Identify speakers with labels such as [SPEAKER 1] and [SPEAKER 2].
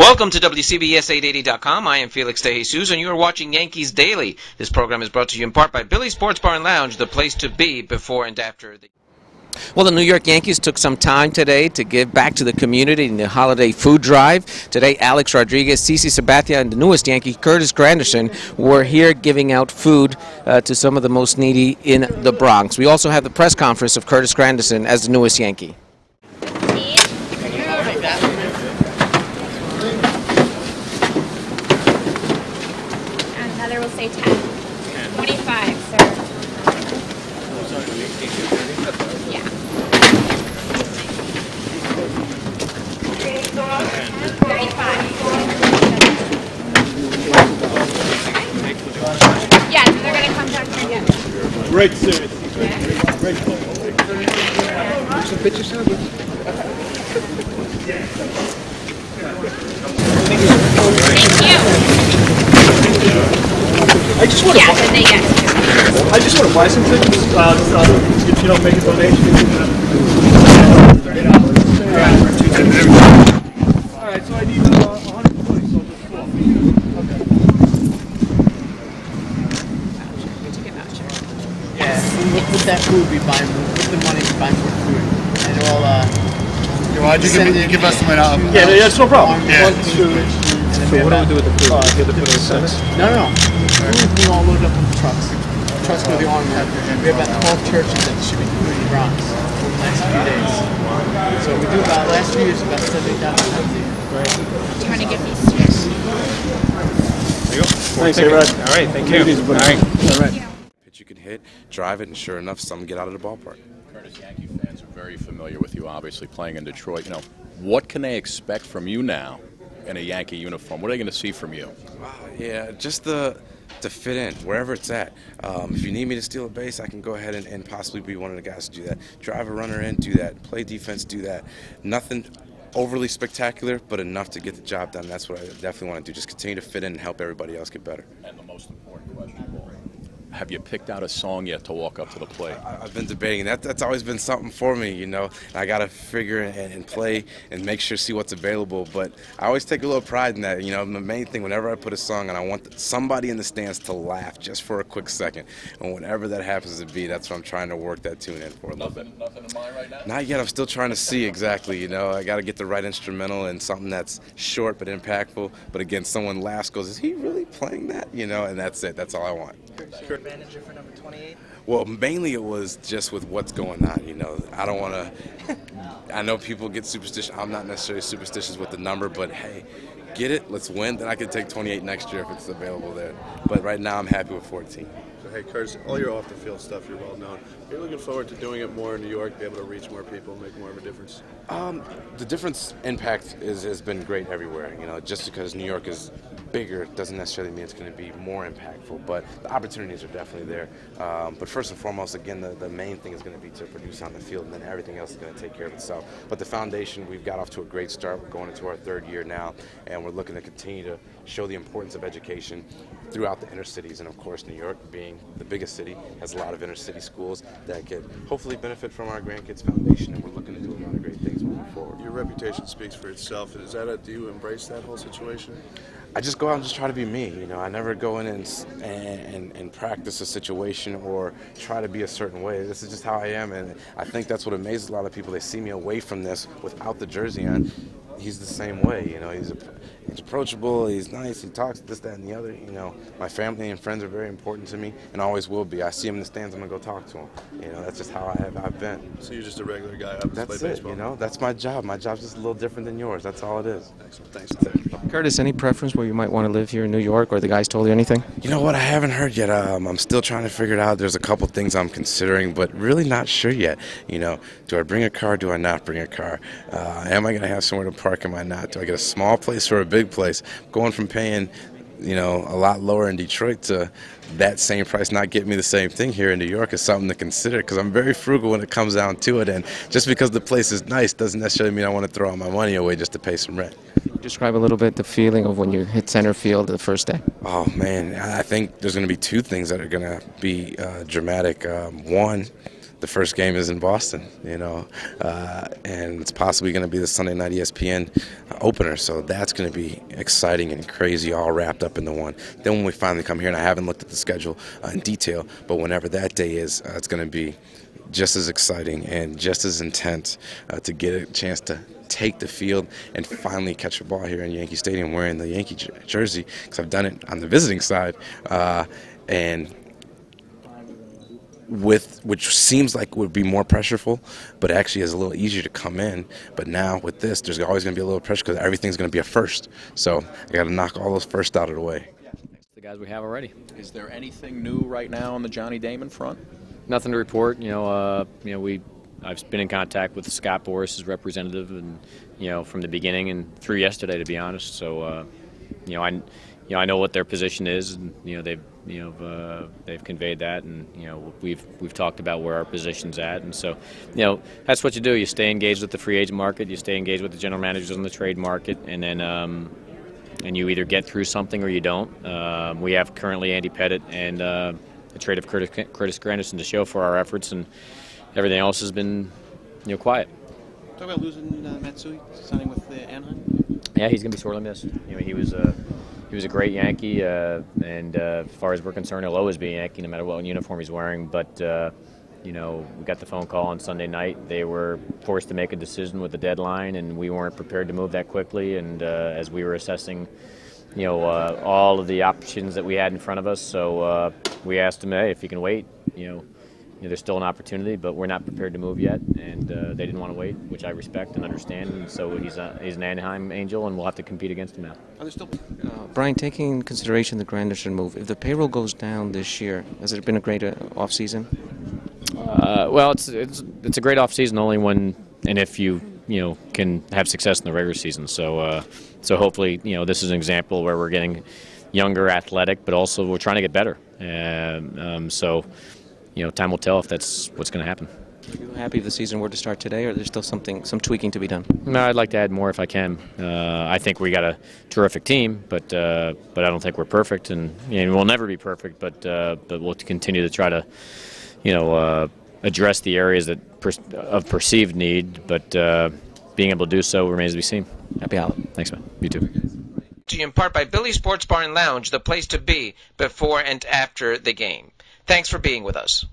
[SPEAKER 1] Welcome to WCBS880.com. I am Felix De Jesus, and you are watching Yankees Daily. This program is brought to you in part by Billy's Sports Bar and Lounge, the place to be before and after the... Well, the New York Yankees took some time today to give back to the community in the holiday food drive. Today, Alex Rodriguez, CeCe Sabathia, and the newest Yankee, Curtis Granderson, were here giving out food to some of the most needy in the Bronx. We also have the press conference of Curtis Granderson as the newest Yankee.
[SPEAKER 2] Another will say 10. 25, sir. Yeah. 35. Yeah, so they're going to come back and get it.
[SPEAKER 3] Great service. Great. Some pictures, sir?
[SPEAKER 2] Thank you.
[SPEAKER 3] I just want to.
[SPEAKER 2] Yeah, then they get it.
[SPEAKER 3] I just want to buy some tickets. If you don't make a donation, $30. All right, so I need 120, so just 4. Okay.
[SPEAKER 2] Ticket voucher.
[SPEAKER 4] Yeah, with that food we buy, with the money we buy more food, and
[SPEAKER 5] Why'd you give us the money out?
[SPEAKER 3] Yeah, that's no problem.
[SPEAKER 5] Yeah.
[SPEAKER 3] So what do we do with the food? Get the food in the center?
[SPEAKER 4] No. We all load up on the trucks. The trucks go to the army. We have about 12 churches that distribute food in the Bronx over the next few days. So we do about, last few years, about 70,000 times a year.
[SPEAKER 2] I'm trying to get these strips.
[SPEAKER 3] There you go. Thanks, A-Rod. All right, thank you. All right.
[SPEAKER 6] Pitch you can hit, drive it, and sure enough, some get out of the ballpark.
[SPEAKER 7] Curtis, Yankee fans are very familiar with you, obviously, playing in Detroit. You know, what can they expect from you now in a Yankee uniform? What are they going to see from you?
[SPEAKER 6] Yeah, just to fit in, wherever it's at. If you need me to steal a base, I can go ahead and possibly be one of the guys to do that. Drive a runner in, do that. Play defense, do that. Nothing overly spectacular, but enough to get the job done. That's what I definitely want to do. Just continue to fit in and help everybody else get better.
[SPEAKER 7] And the most important question, have you picked out a song yet to walk up to the plate?
[SPEAKER 6] I've been debating. That's always been something for me, you know. I got to figure and play and make sure, see what's available. But I always take a little pride in that. You know, the main thing, whenever I put a song on, I want somebody in the stands to laugh just for a quick second. And whatever that happens to be, that's what I'm trying to work that tune in for a little bit.
[SPEAKER 7] Nothing in mind right now?
[SPEAKER 6] Not yet. I'm still trying to see exactly, you know. I got to get the right instrumental and something that's short but impactful. But again, someone laughs, goes, is he really playing that? You know, and that's it. That's all I want.
[SPEAKER 4] Manager for number 28?
[SPEAKER 6] Well, mainly it was just with what's going on, you know. I don't want to – I know people get superstitious. I'm not necessarily superstitious with the number, but, hey, get it, let's win. Then I could take 28 next year if it's available there. But right now I'm happy with 14.
[SPEAKER 8] Hey, Curtis, all your off-the-field stuff, you're well known. Are you looking forward to doing it more in New York, be able to reach more people, make more of a difference?
[SPEAKER 6] The difference impact has been great everywhere. You know, just because New York is bigger doesn't necessarily mean it's going to be more impactful, but the opportunities are definitely there. But first and foremost, again, the main thing is going to be to produce on the field, and then everything else is going to take care of itself. But the foundation, we've got off to a great start. We're going into our 3rd year now, and we're looking to continue to show the importance of education throughout the inner cities. And of course, New York, being the biggest city, has a lot of inner city schools that could hopefully benefit from our Grandkids Foundation, and we're looking to do a lot of great things moving forward.
[SPEAKER 8] Your reputation speaks for itself. Do you embrace that whole situation?
[SPEAKER 6] I just go out and just try to be me. You know, I never go in and practice a situation or try to be a certain way. This is just how I am, and I think that's what amazes a lot of people. They see me away from this without the jersey on. He's the same way, you know. He's approachable, he's nice, he talks this, that, and the other. You know, my family and friends are very important to me and always will be. I see him in the stands, I'm going to go talk to him. You know, that's just how I've been.
[SPEAKER 8] So you're just a regular guy out to play
[SPEAKER 6] That's
[SPEAKER 8] baseball?
[SPEAKER 6] it, you know. That's my job. My job's just a little different than yours. That's all it is.
[SPEAKER 8] Excellent. Thanks.
[SPEAKER 1] Curtis, any preference where you might want to live here in New York, or the guys told you anything?
[SPEAKER 6] You know what? I haven't heard yet. I'm still trying to figure it out. There's a couple things I'm considering, but really not sure yet. You know, do I bring a car? Do I not bring a car? Am I going to have somewhere to park? Am I not? Do I get a small place or a big place? Going from paying, you know, a lot lower in Detroit to that same price not get me the same thing here in New York is something to consider, because I'm very frugal when it comes down to it, and just because the place is nice doesn't necessarily mean I want to throw all my money away just to pay some rent.
[SPEAKER 1] Describe a little bit the feeling of when you hit center field the first day.
[SPEAKER 6] Oh man, I think there's going to be 2 things that are going to be dramatic. One, the first game is in Boston, you know, and it's possibly going to be the Sunday night ESPN opener. So that's going to be exciting and crazy, all wrapped up into one. Then when we finally come here, and I haven't looked at the schedule in detail, but whenever that day is, it's going to be just as exciting and just as intense to get a chance to take the field and finally catch a ball here in Yankee Stadium wearing the Yankee jersey, because I've done it on the visiting side, and which seems like would be more pressureful, but actually is a little easier to come in. But now with this, there's always going to be a little pressure because everything's going to be a first. So I got to knock all those firsts out of the way.
[SPEAKER 9] The guys we have already.
[SPEAKER 7] Is there anything new right now on the Johnny Damon front?
[SPEAKER 9] Nothing to report. I've been in contact with Scott Boris's representative, and from the beginning and through yesterday, to be honest. So, I know what their position is, and they've conveyed that, and we've talked about where our position's at, and so that's what you do. You stay engaged with the free agent market, you stay engaged with the general managers on the trade market, and then and you either get through something or you don't. We have currently Andy Pettit and a trade of Curtis Granderson to show for our efforts, and everything else has been quiet.
[SPEAKER 10] Talk about losing Matsui, signing with Anaheim.
[SPEAKER 9] Yeah, he's going to be sorely missed. He was a great Yankee, and as far as we're concerned, he'll always be a Yankee no matter what uniform he's wearing. But we got the phone call on Sunday night. They were forced to make a decision with the deadline, and we weren't prepared to move that quickly. And as we were assessing, all of the options that we had in front of us, so we asked him, hey, if you can wait, there's still an opportunity, but we're not prepared to move yet, and they didn't want to wait, which I respect and understand. And so he's an Anaheim Angel, and we'll have to compete against him now.
[SPEAKER 10] Are there still?
[SPEAKER 1] Brian, taking into consideration the Granderson move, if the payroll goes down this year, has it been a great off season?
[SPEAKER 9] Well, it's a great off season only when and if you can have success in the regular season. So hopefully this is an example where we're getting younger, athletic, but also we're trying to get better. So time will tell if that's what's going to happen.
[SPEAKER 1] Are you happy if the season were to start today, or there's still some tweaking to be done?
[SPEAKER 9] No, I'd like to add more if I can. I think we got a terrific team, but I don't think we're perfect, and we'll never be perfect. But we'll continue to try to address the areas of perceived need. But being able to do so remains to be seen.
[SPEAKER 1] Happy holiday.
[SPEAKER 9] Thanks, man. You too.
[SPEAKER 1] To you in part by Billy's Sports Bar and Lounge, the place to be before and after the game. Thanks for being with us.